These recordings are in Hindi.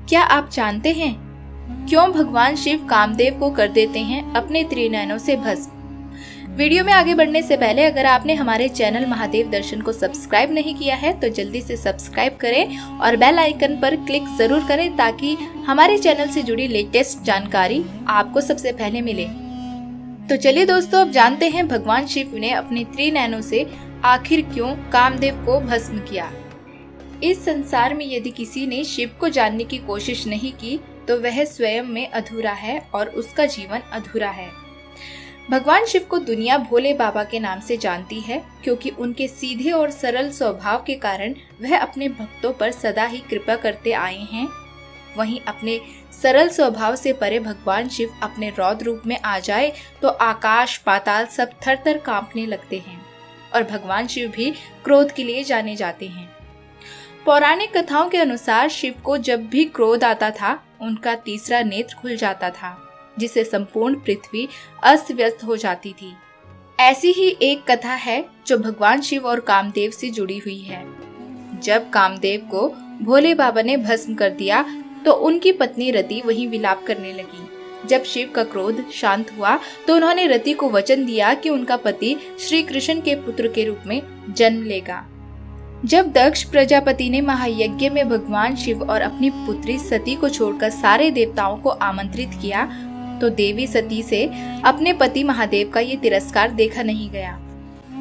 क्या आप जानते हैं क्यों भगवान शिव कामदेव को कर देते हैं अपने त्रिनयनों से भस्म? वीडियो में आगे बढ़ने से पहले अगर आपने हमारे चैनल महादेव दर्शन को सब्सक्राइब नहीं किया है तो जल्दी से सब्सक्राइब करें और बेल आइकन पर क्लिक जरूर करें ताकि हमारे चैनल से जुड़ी लेटेस्ट जानकारी आपको सबसे पहले मिले। तो चलिए दोस्तों, अब जानते हैं भगवान शिव ने अपने त्रिनयनों से आखिर क्यों कामदेव को भस्म किया। इस संसार में यदि किसी ने शिव को जानने की कोशिश नहीं की तो वह स्वयं में अधूरा है और उसका जीवन अधूरा है। भगवान शिव को दुनिया भोले बाबा के नाम से जानती है क्योंकि उनके सीधे और सरल स्वभाव के कारण वह अपने भक्तों पर सदा ही कृपा करते आए हैं। वहीं अपने सरल स्वभाव से परे भगवान शिव अपने रौद्र रूप में आ जाए तो आकाश पाताल सब थर थर कांपने लगते हैं और भगवान शिव भी क्रोध के लिए जाने जाते हैं। पौराणिक कथाओं के अनुसार शिव को जब भी क्रोध आता था उनका तीसरा नेत्र खुल जाता था जिससे संपूर्ण पृथ्वी अस्त व्यस्त हो जाती थी। ऐसी ही एक कथा है जो भगवान शिव और कामदेव से जुड़ी हुई है। जब कामदेव को भोले बाबा ने भस्म कर दिया तो उनकी पत्नी रति वहीं विलाप करने लगी। जब शिव का क्रोध शांत हुआ तो उन्होंने रति को वचन दिया कि उनका पति श्री कृष्ण के पुत्र के रूप में जन्म लेगा। जब दक्ष प्रजापति ने महायज्ञ में भगवान शिव और अपनी पुत्री सती को छोड़कर सारे देवताओं को आमंत्रित किया तो देवी सती से अपने पति महादेव का ये तिरस्कार देखा नहीं गया।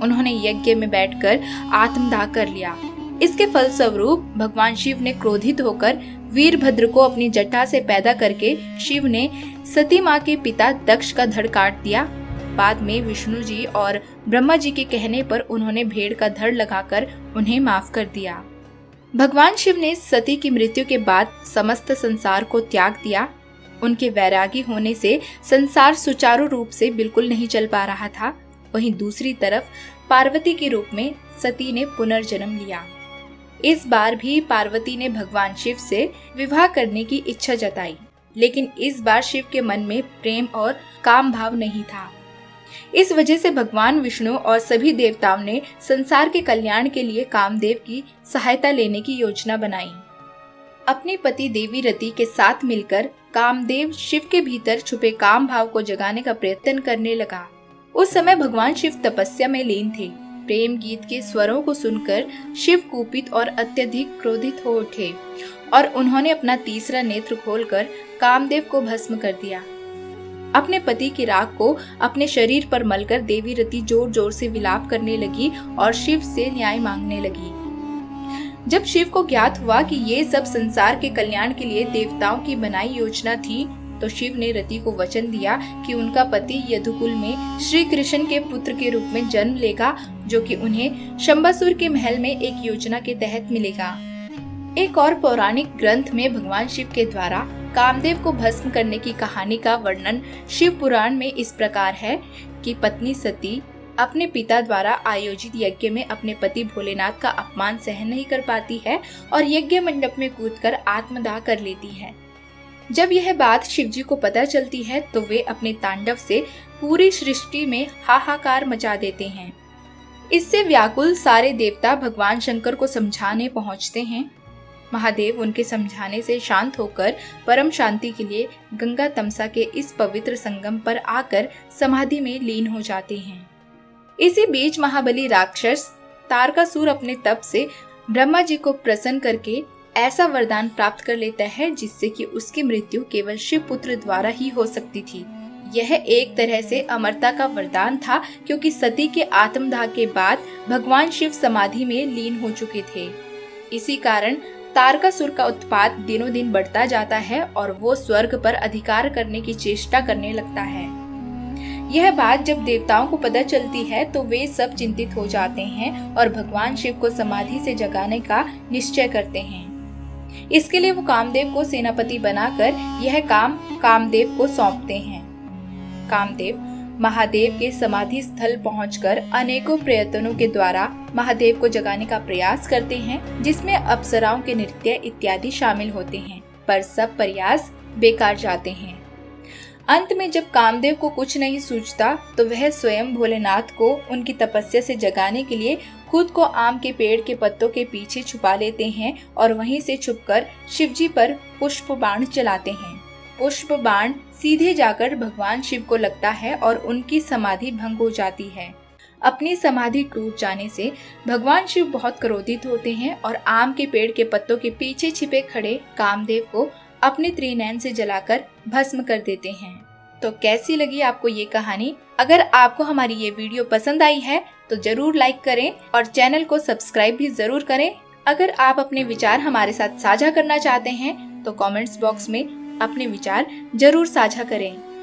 उन्होंने यज्ञ में बैठकर आत्मदाह कर लिया। इसके फलस्वरूप भगवान शिव ने क्रोधित होकर वीरभद्र को अपनी जटा से पैदा करके शिव ने सती माँ के पिता दक्ष का धड़ काट दिया। बाद में विष्णु जी और ब्रह्मा जी के कहने पर उन्होंने भेड़ का धड़ लगाकर उन्हें माफ कर दिया। भगवान शिव ने सती की मृत्यु के बाद समस्त संसार को त्याग दिया। उनके वैरागी होने से संसार सुचारू रूप से बिल्कुल नहीं चल पा रहा था। वहीं दूसरी तरफ पार्वती के रूप में सती ने पुनर्जन्म लिया। इस बार भी पार्वती ने भगवान शिव से विवाह करने की इच्छा जताई, लेकिन इस बार शिव के मन में प्रेम और काम भाव नहीं था। इस वजह से भगवान विष्णु और सभी देवताओं ने संसार के कल्याण के लिए कामदेव की सहायता लेने की योजना बनाई। अपने पति देवी रति के साथ मिलकर कामदेव शिव के भीतर छुपे काम भाव को जगाने का प्रयत्न करने लगा। उस समय भगवान शिव तपस्या में लीन थे। प्रेम गीत के स्वरों को सुनकर शिव कुपित और अत्यधिक क्रोधित हो उठे और उन्होंने अपना तीसरा नेत्र खोलकर कामदेव को भस्म कर दिया। अपने पति की राख को अपने शरीर पर मलकर देवी रति जोर जोर से विलाप करने लगी और शिव से न्याय मांगने लगी। जब शिव को ज्ञात हुआ कि ये सब संसार के कल्याण के लिए देवताओं की बनाई योजना थी तो शिव ने रति को वचन दिया कि उनका पति यदुकुल में श्री कृष्ण के पुत्र के रूप में जन्म लेगा, जो कि उन्हें शंबासुर के महल में एक योजना के तहत मिलेगा। एक और पौराणिक ग्रंथ में भगवान शिव के द्वारा कामदेव को भस्म करने की कहानी का वर्णन शिव पुराण में इस प्रकार है कि पत्नी सती अपने पिता द्वारा आयोजित यज्ञ में अपने पति भोलेनाथ का अपमान सहन नहीं कर पाती है और यज्ञ मंडप में कूदकर आत्मदाह कर लेती है। जब यह बात शिव जी को पता चलती है तो वे अपने तांडव से पूरी सृष्टि में हाहाकार मचा देते हैं। इससे व्याकुल सारे देवता भगवान शंकर को समझाने पहुंचते हैं। महादेव उनके समझाने से शांत होकर परम शांति के लिए गंगा तमसा के इस पवित्र संगम पर आकर समाधि में लीन हो जाते हैं। इसी बीच महाबली राक्षस तारकासुर अपने तप से ब्रह्मा जी को प्रसन्न करके ऐसा वरदान प्राप्त कर लेता है जिससे कि उसकी मृत्यु केवल शिव पुत्र द्वारा ही हो सकती थी। यह एक तरह से अमरता का वरदान था क्योंकि सती के आत्मदाह के बाद भगवान शिव समाधि में लीन हो चुके थे। इसी कारण तारकासुर का उत्पात दिनों दिन बढ़ता जाता है और वो स्वर्ग पर अधिकार करने की चेष्टा करने लगता है। यह बात जब देवताओं को पता चलती है तो वे सब चिंतित हो जाते हैं और भगवान शिव को समाधि से जगाने का निश्चय करते हैं। इसके लिए वो कामदेव को सेनापति बनाकर यह काम कामदेव को सौंपते हैं। कामदेव महादेव के समाधि स्थल पहुंचकर अनेकों प्रयत्नों के द्वारा महादेव को जगाने का प्रयास करते हैं, जिसमें अप्सराओं के नृत्य इत्यादि शामिल होते हैं, पर सब प्रयास बेकार जाते हैं। अंत में जब कामदेव को कुछ नहीं सूझता तो वह स्वयं भोलेनाथ को उनकी तपस्या से जगाने के लिए खुद को आम के पेड़ के पत्तों के पीछे छुपा लेते हैं और वहीं से छुपकर शिवजी पर पुष्प बाण चलाते हैं। पुष्प बाण सीधे जाकर भगवान शिव को लगता है और उनकी समाधि भंग हो जाती है। अपनी समाधि टूट जाने से भगवान शिव बहुत क्रोधित होते हैं और आम के पेड़ के पत्तों के पीछे छिपे खड़े कामदेव को अपने त्रिनयन से जलाकर भस्म कर देते हैं। तो कैसी लगी आपको ये कहानी? अगर आपको हमारी ये वीडियो पसंद आई है तो जरूर लाइक करें और चैनल को सब्सक्राइब भी जरूर करें। अगर आप अपने विचार हमारे साथ साझा करना चाहते हैं तो कमेंट्स बॉक्स में अपने विचार जरूर साझा करें।